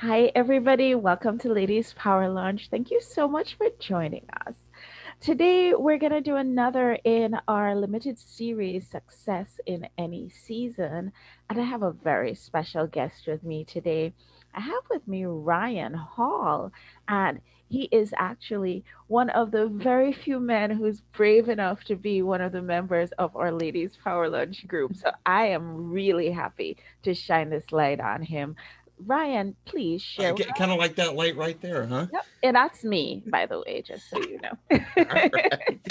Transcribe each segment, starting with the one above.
Hi, everybody. Welcome to Ladies Power Lunch. Thank you so much for joining us. Today, we're going to do another in our limited series, Success in Any Season. And I have a very special guest with me today. I have with me Ryan Hall, and he is actually one of the very few men who's brave enough to be one of the members of our Ladies Power Lunch group. So I am really happy to shine this light on him. Ryan, please share with Kind of like that light right there, huh? Yep. And that's me, by the way, just so you know. All right.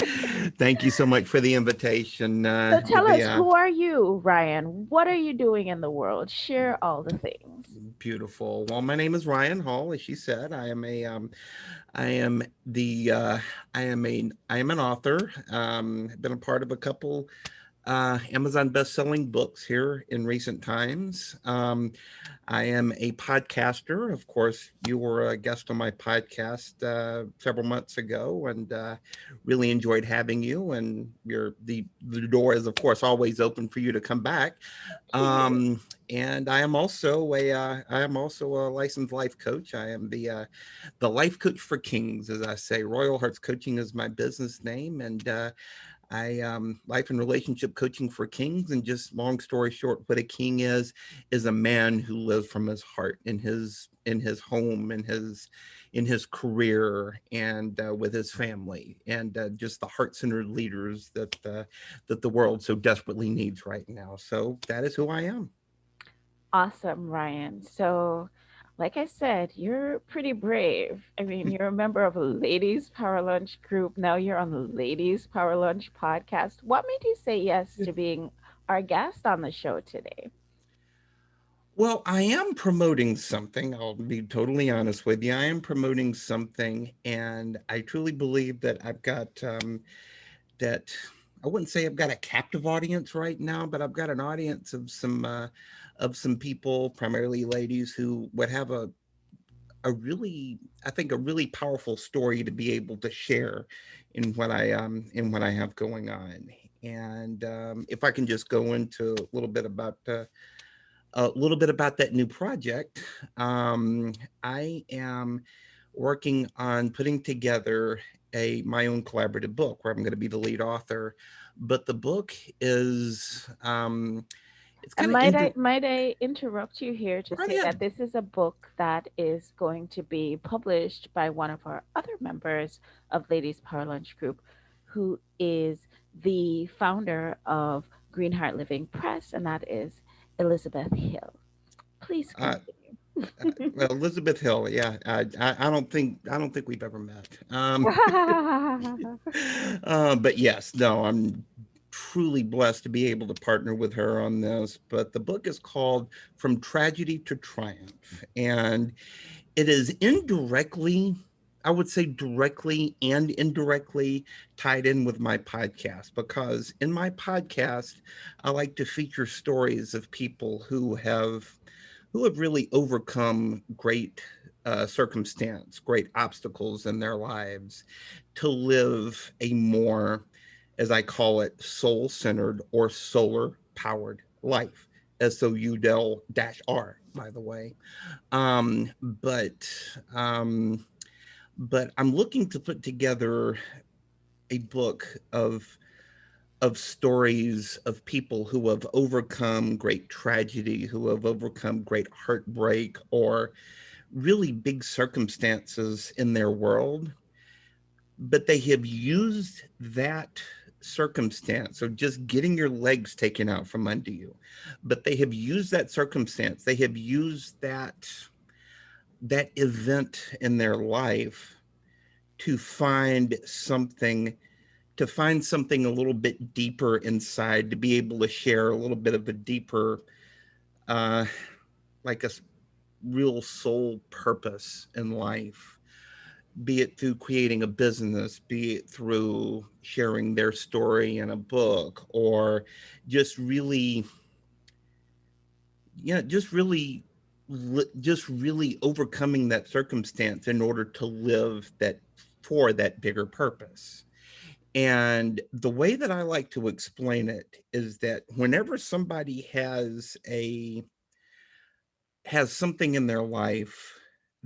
Thank you so much for the invitation, So tell us, Davia. who are you, Ryan? What are you doing in the world? Share all the things. Beautiful. Well, my name is Ryan Hall, as she said. I am the, I am an author. Been a part of a couple Amazon best-selling books here in recent times. I am a podcaster. Of course, you were a guest on my podcast several months ago, and really enjoyed having you. And the door is, of course, always open for you to come back. Thank you. And I am also a licensed life coach. I am the life coach for kings, as I say. Royal Hearts Coaching is my business name, and I life and relationship coaching for kings. And just long story short, what a king is a man who lives from his heart in his home, in his career, and with his family, and just the heart-centered leaders that the world so desperately needs right now. So that is who I am. Awesome, Ryan. So, like I said, you're pretty brave. I mean, you're a member of a Ladies Power Lunch group. Now you're on the Ladies Power Lunch podcast. What made you say yes to being our guest on the show today? Well, I am promoting something. I'll be totally honest with you. I am promoting something, and I truly believe that I've got that. I wouldn't say I've got a captive audience right now, but I've got an audience of some people, primarily ladies, who would have a really, I think, a really powerful story to be able to share in what I have going on. And if I can just go into a little bit about that new project. I am working on putting together a my own collaborative book where I'm going to be the lead author. But the book is it's And kind of inter- might I interrupt you here to right say ahead. that this is a book that is going to be published by one of our other members of Ladies Power Lunch Group, who is the founder of Green Heart Living Press, and that is Elizabeth Hill. Please Uh, continue. well, Elizabeth Hill, yeah, I don't think we've ever met. But yes, no, I'm truly blessed to be able to partner with her on this. But the book is called From Tragedy to Triumph, and it is indirectly, I would say directly and indirectly tied in with my podcast, because in my podcast I like to feature stories of people who have really overcome great circumstance, great obstacles in their lives to live a more, as I call it, soul centered or solar powered life. SOU-R, by the way. Um, but um, but I'm looking to put together a book of stories of people who have overcome great tragedy, who have overcome great heartbreak or really big circumstances in their world, but they have used that circumstance of just getting your legs taken out from under you. But they have used that circumstance, they have used that event in their life to find something a little bit deeper inside, to be able to share a little bit of a deeper uh like a real soul purpose in life, be it through creating a business, be it through sharing their story in a book, or just really, yeah, just really overcoming that circumstance in order to live that for that bigger purpose. And the way that I like to explain it is that whenever somebody has something in their life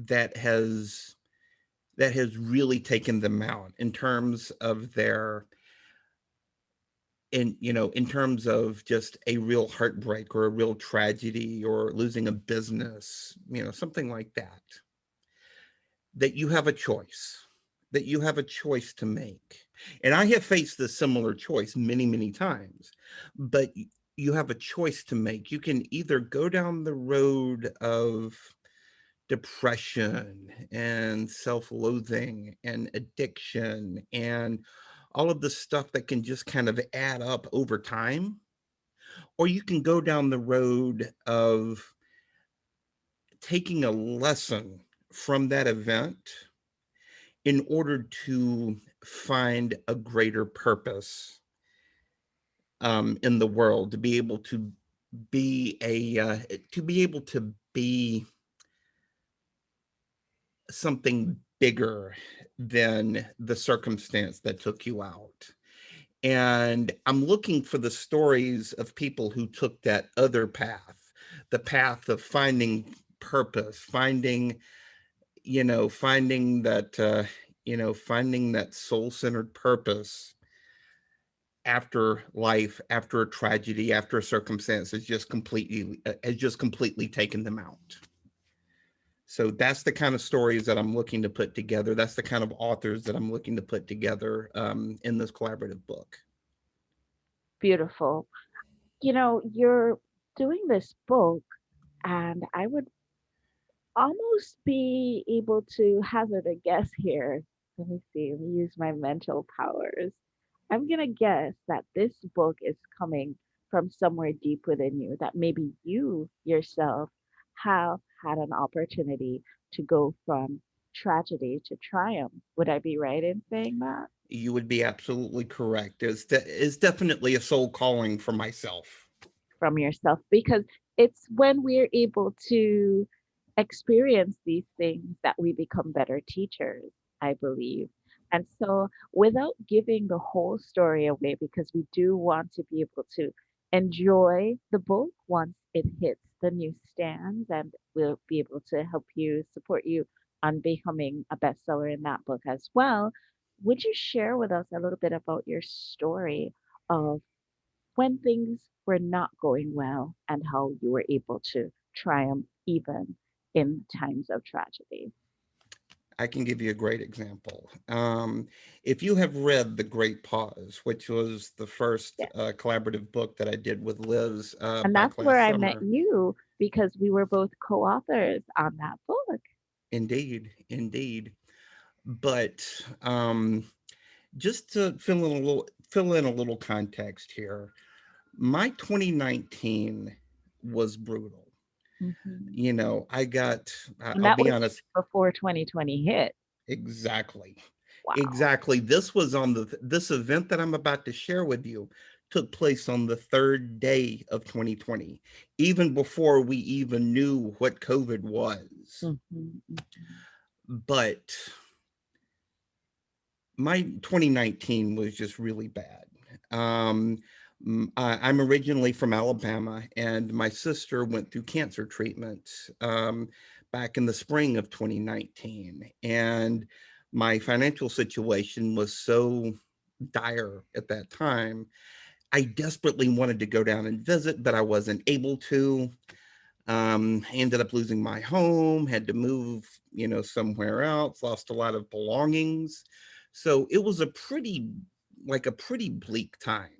that has that has really taken them out in terms of their in terms of just a real heartbreak or a real tragedy or losing a business, something like that, that you have a choice, that you have a choice to make. And I have faced this similar choice many, many times, but you have a choice to make. You can either go down the road of depression and self-loathing and addiction and all of the stuff that can just kind of add up over time, or you can go down the road of taking a lesson from that event in order to find a greater purpose in the world, to be able to be something bigger than the circumstance that took you out. And I'm looking for the stories of people who took that other path, the path of finding purpose, finding that soul-centered purpose after life, after a tragedy, after a circumstance has just completely taken them out. So that's the kind of stories that I'm looking to put together. That's the kind of authors that I'm looking to put together in this collaborative book. Beautiful. You're doing this book, and I would almost be able to hazard a guess here. Let me see, let me use my mental powers. I'm going to guess that this book is coming from somewhere deep within you, that maybe you yourself have had an opportunity to go from tragedy to triumph. Would I be right in saying that? You would be absolutely correct. It's definitely a soul calling for myself. From yourself, because it's when we're able to experience these things that we become better teachers, I believe. And so, without giving the whole story away, because we do want to be able to enjoy the book once it hits the newsstands, and we'll be able to help you, support you on becoming a bestseller in that book as well. Would you share with us a little bit about your story of when things were not going well and how you were able to triumph even in times of tragedy? I can give you a great example. If you have read The Great Pause, which was the first Yes. collaborative book that I did with Liz And back that's last where I met summer, you because we were both co authors on that book. indeed, indeed. But just to fill in a little context here, my 2019 was brutal. Mhm. I got, And I'll that be was honest, before 2020 hit. exactly. Wow. Exactly. This event that I'm about to share with you took place on the third day of 2020, even before we even knew what COVID was. Mhm, mhm. But my 2019 was just really bad. Um, I'm originally from Alabama, and my sister went through cancer treatment back in the spring of 2019. And my financial situation was so dire at that time. I desperately wanted to go down and visit, but I wasn't able to. I ended up losing my home, had to move, somewhere else, lost a lot of belongings. So it was a pretty bleak time.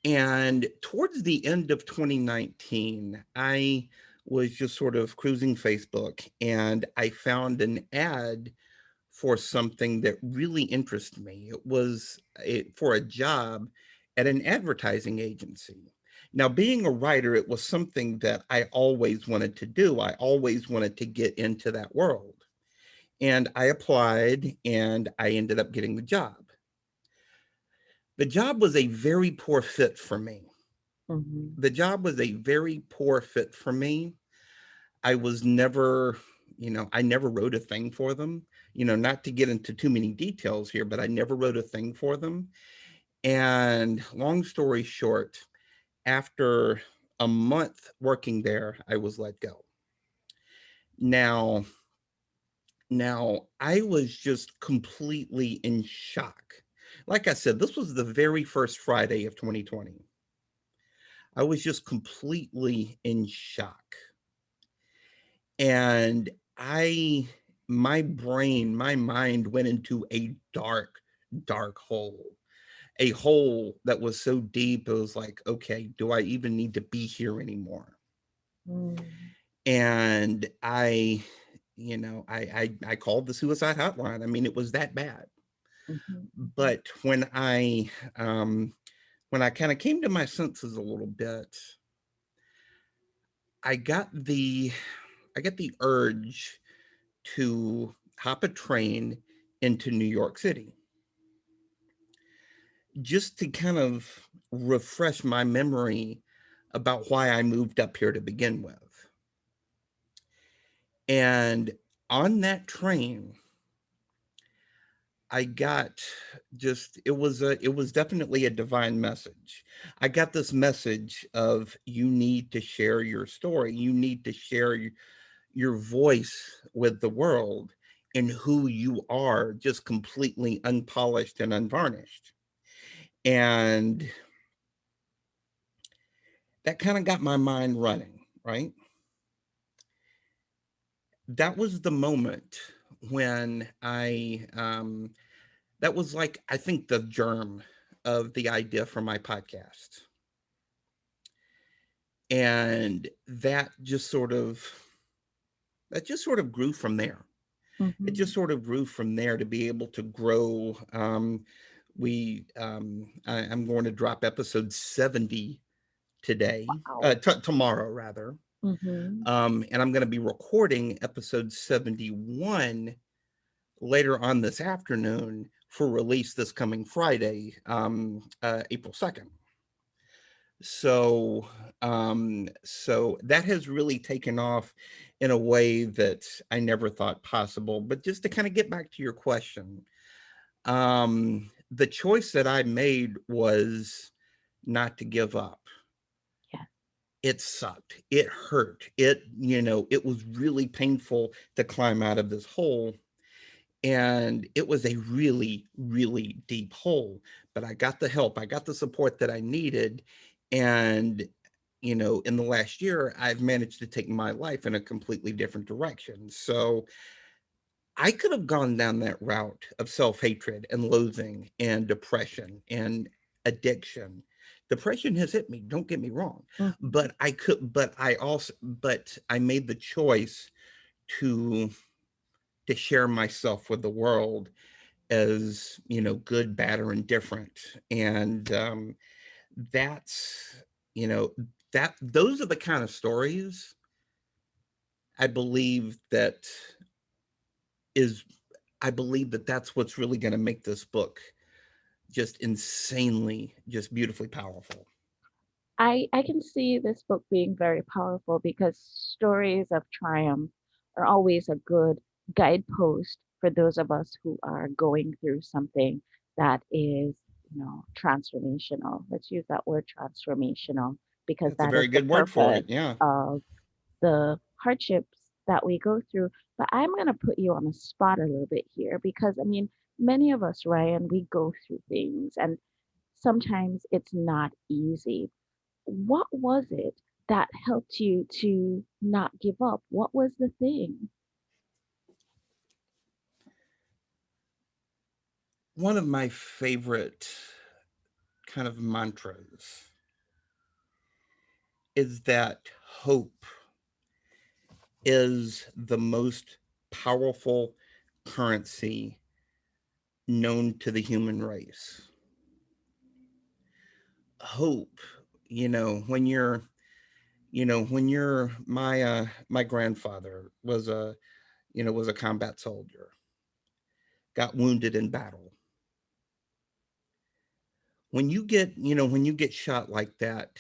And towards the end of 2019, I was just sort of cruising Facebook and I found an ad for something that really interested me. For a job at an advertising agency. Now, being a writer, it was something that I always wanted to do. I always wanted to get into that world. And I applied and I ended up getting the job. The job was a very poor fit for me. Mhm. The job was a very poor fit for me. I was never, I never wrote a thing for them. Not to get into too many details here, but I never wrote a thing for them. And long story short, after a month working there, I was let go. Now, now I was just completely in shock. Like I said, this was the very first Friday of 2020. I was just completely in shock. And I my brain, my mind went into a dark, dark hole. A hole that was so deep, it was like, okay, do I even need to be here anymore? Mm. And I called the suicide hotline. I mean, it was that bad. Mhm, mhm, But when I kind of came to my senses a little bit, I got the I got the urge to hop a train into New York City just to kind of refresh my memory about why I moved up here to begin with. And on that train, I got just it was definitely a divine message. I got this message of you need to share your story. You need to share your voice with the world and who you are, just completely unpolished and unvarnished. And that kind of got my mind running, right? That was the moment when that was like, I think, the germ of the idea for my podcast. And that just sort of grew from there. It just mhm. sort of grew from there to be able to grow. I'm going to drop episode 70 today, Wow. tomorrow rather. Mhm. And I'm going to be recording episode 71 later on this afternoon for release this coming Friday, April 2nd. So, so that has really taken off in a way that I never thought possible. But just to kind of get back to your question, the choice that I made was not to give up. Yes. It sucked. It hurt. It was really painful to climb out of this hole. And it was a really, really deep hole. But I got the help, I got the support that I needed. And, in the last year, I've managed to take my life in a completely different direction. So I could have gone down that route of self hatred and loathing and depression and addiction. Depression has hit me, don't get me wrong. Mhm. But I made the choice to share myself with the world as, good, bad, or indifferent. And that's, you know, that those are the kind of stories I believe that is I believe that that's what's really going to make this book just insanely, just beautifully powerful. I can see this book being very powerful because stories of triumph are always a good guidepost for those of us who are going through something that is, transformational. Let's use that word transformational because That's a that is very the good word for purpose it. Yeah. of the hardships that we go through. But I'm going to put you on the spot a little bit here because, I mean, many of us, Ryan, we go through things and sometimes it's not easy. What was it that helped you to not give up? What was the thing? One of my favorite kind of mantras is that hope is the most powerful currency known to the human race. Hope, when you're my grandfather was a combat soldier, got wounded in battle. When you get shot like that,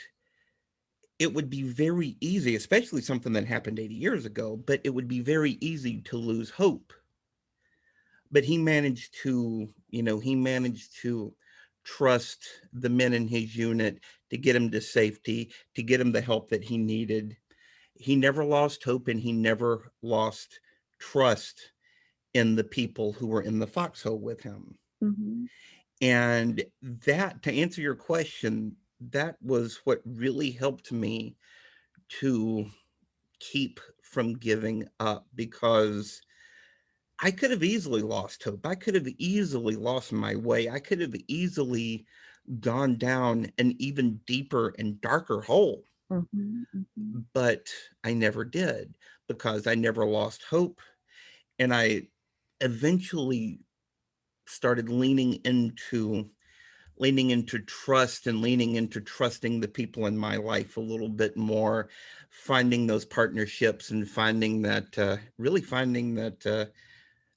it would be very easy, especially something that happened 80 years ago, but it would be very easy to lose hope. But he managed to trust the men in his unit to get him to safety, to get him the help that he needed. he never lost hope, and he never lost trust in the people who were in the foxhole with him. Mm-hmm. And that, to answer your question, that was what really helped me to keep from giving up, because I could have easily lost hope. I could have easily lost my way. I could have easily gone down an even deeper and darker hole, Mm-hmm. Mm-hmm. but I never did, because I never lost hope. And I eventually started leaning into trust, and leaning into trusting the people in my life a little bit more, finding those partnerships, and finding that really finding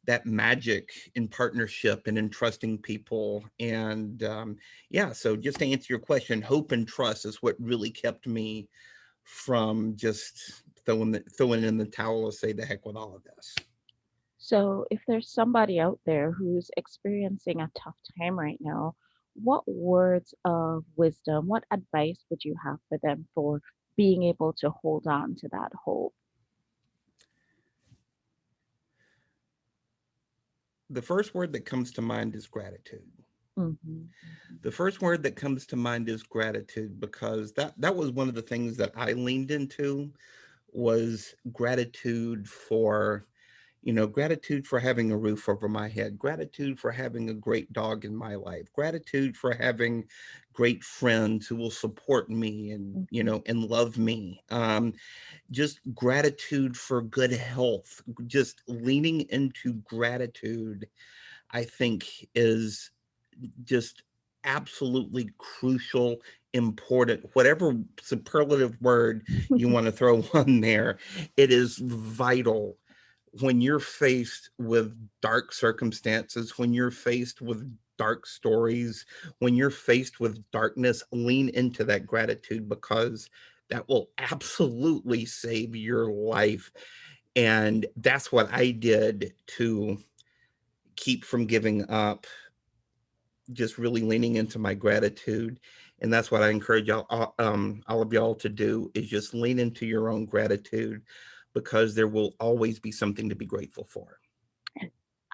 that magic in partnership and in trusting people. And yeah, so just to answer your question, hope and trust is what really kept me from just throwing in the towel and say the heck with all of this. So, if there's somebody out there who's experiencing a tough time right now, what words of wisdom, what advice would you have for them for being able to hold on to that hope? The first word that comes to mind is gratitude. Mm-hmm. The first word that comes to mind is gratitude, because that was one of the things that I leaned into, was gratitude for, gratitude for having a roof over my head, gratitude for having a great dog in my life, gratitude for having great friends who will support me and, Mm-hmm. and love me. Just gratitude for good health, just leaning into gratitude, I think, is just absolutely crucial, important, whatever superlative word you want to throw on there. It is vital when you're faced with dark circumstances, when you're faced with dark stories, when you're faced with darkness. Lean into that gratitude, because that will absolutely save your life. And that's what I did to keep from giving up, just really leaning into my gratitude. And that's what I encourage all of y'all to do, is just lean into your own gratitude, because there will always be something to be grateful for.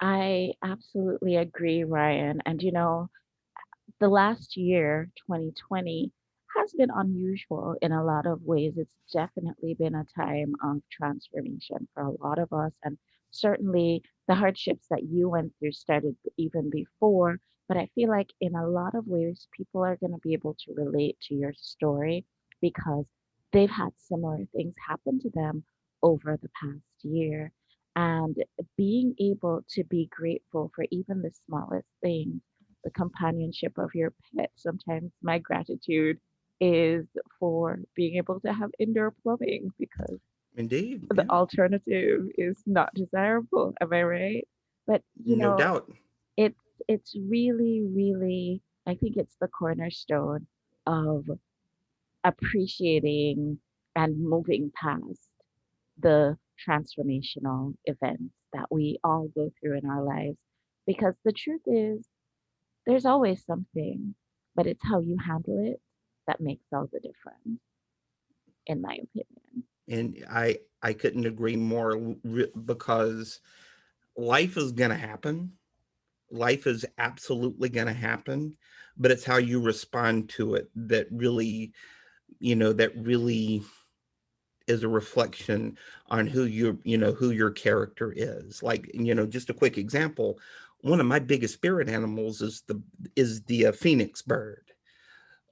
I absolutely agree, Ryan. And the last year, 2020, has been unusual in a lot of ways. It's definitely been a time of transformation for a lot of us. And certainly the hardships that you went through started even before. But I feel like in a lot of ways, people are going to be able to relate to your story because they've had similar things happen to them over the past year. And being able to be grateful for even the smallest things, the companionship of your pet. Sometimes my gratitude is for being able to have indoor plumbing because Indeed, the yeah, alternative is not desirable. Am I right? But no doubt. it's it's really, really, I think it's the cornerstone of appreciating and moving past the transformational events that we all go through in our lives. Because the truth is, there's always something, but it's how you handle it that makes all the difference, in my opinion. And I couldn't agree more, because life is going to happen. Life is absolutely going to happen, but it's how you respond to it that really is a reflection on who your character is. Like, just a quick example, one of my biggest spirit animals is the phoenix bird.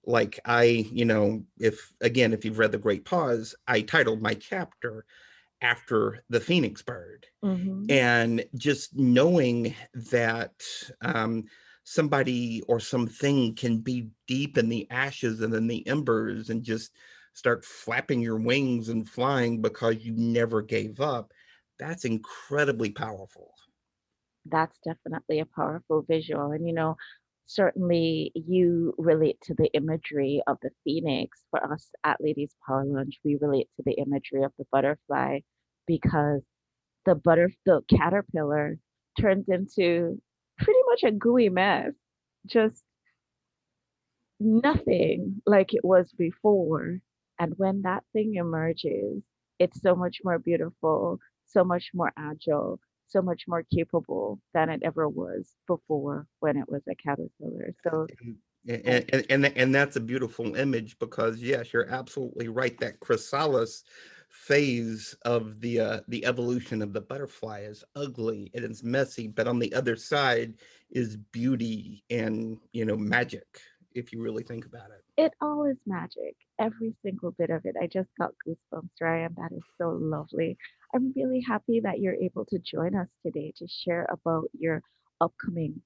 Like, if you've read The Great Pause, I titled my chapter after the phoenix bird. Hmm. And just knowing that, um, somebody or something can be deep in the ashes and in the embers, and just start flapping your wings and flying because you never gave up, that's incredibly powerful. That's definitely a powerful visual. And, certainly you relate to the imagery of the phoenix. For us at Ladies Power Lunch, we relate to the imagery of the butterfly because the caterpillar turns into pretty much a gooey mess, just nothing like it was before. And when that thing emerges, it's so much more beautiful, so much more agile, so much more capable than it ever was before when it was a caterpillar. So I, And that's a beautiful image because yes, you're absolutely right. That chrysalis phase of the evolution of the butterfly is ugly and it's messy, but on the other side is beauty and magic, if you really think about it. it all is magic. Every single bit of it. I just got goosebumps, Ryan. That is so lovely. I'm really happy that you're able to join us today to share about your upcoming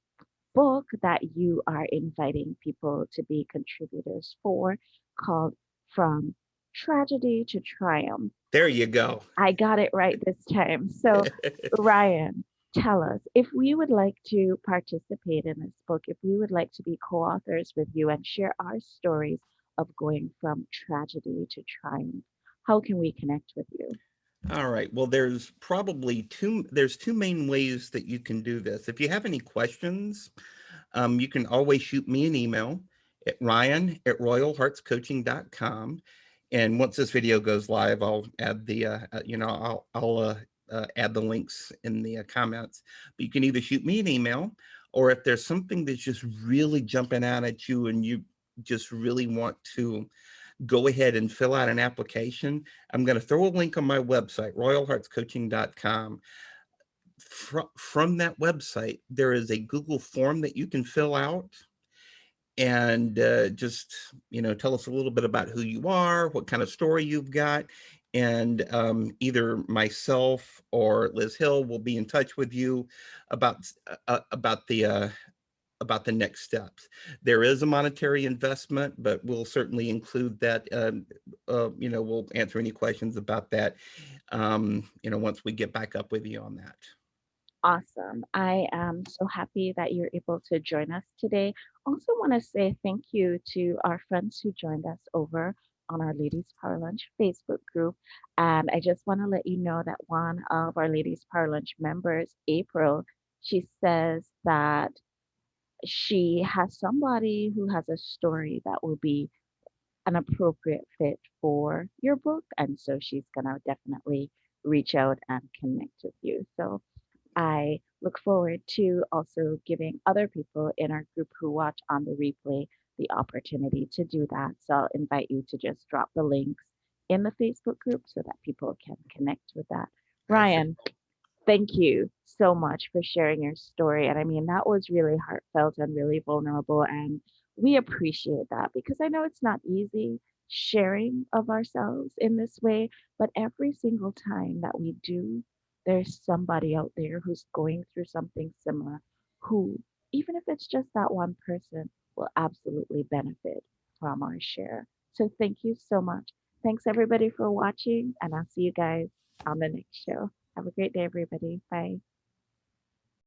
book that you are inviting people to be contributors for, called From Tragedy to Triumph. There you go. I got it right this time. So, Ryan, tell us if we would like to participate in this book, if we would like to be co authors with you and share our stories of going from tragedy to triumph, how can we connect with you? All right. Well, there's two main ways that you can do this. If you have any questions, you can always shoot me an email at ryan@royalheartscoaching.com. And once this video goes live, I'll add I'll add the links in the comments. But you can either shoot me an email, or if there's something that's just really jumping out at you and you just really want to go ahead and fill out an application, I'm going to throw a link on my website, royalheartscoaching.com. From that website, there is a Google form that you can fill out and just tell us a little bit about who you are, what kind of story you've got, and either myself or Liz Hill will be in touch with you about about the next steps. There is a monetary investment, but we'll certainly include that. We'll answer any questions about that. Once we get back up with you on that. Awesome. I am so happy that you're able to join us today. Also, want to say thank you to our friends who joined us over on our Ladies Power Lunch Facebook group. And I just want to let you know that one of our Ladies Power Lunch members, April, she says that she has somebody who has a story that will be an appropriate fit for your book. And so she's going to definitely reach out and connect with you. So I look forward to also giving other people in our group who watch on the replay the opportunity to do that. So I'll invite you to just drop the links in the Facebook group so that people can connect with that. Absolutely. Ryan, thank you so much for sharing your story. And I mean, that was really heartfelt and really vulnerable. And we appreciate that because I know it's not easy sharing of ourselves in this way, but every single time that we do, there's somebody out there who's going through something similar who, even if it's just that one person, will absolutely benefit from our share. So thank you so much. Thanks everybody for watching, and I'll see you guys on the next show. Have a great day, everybody. Bye.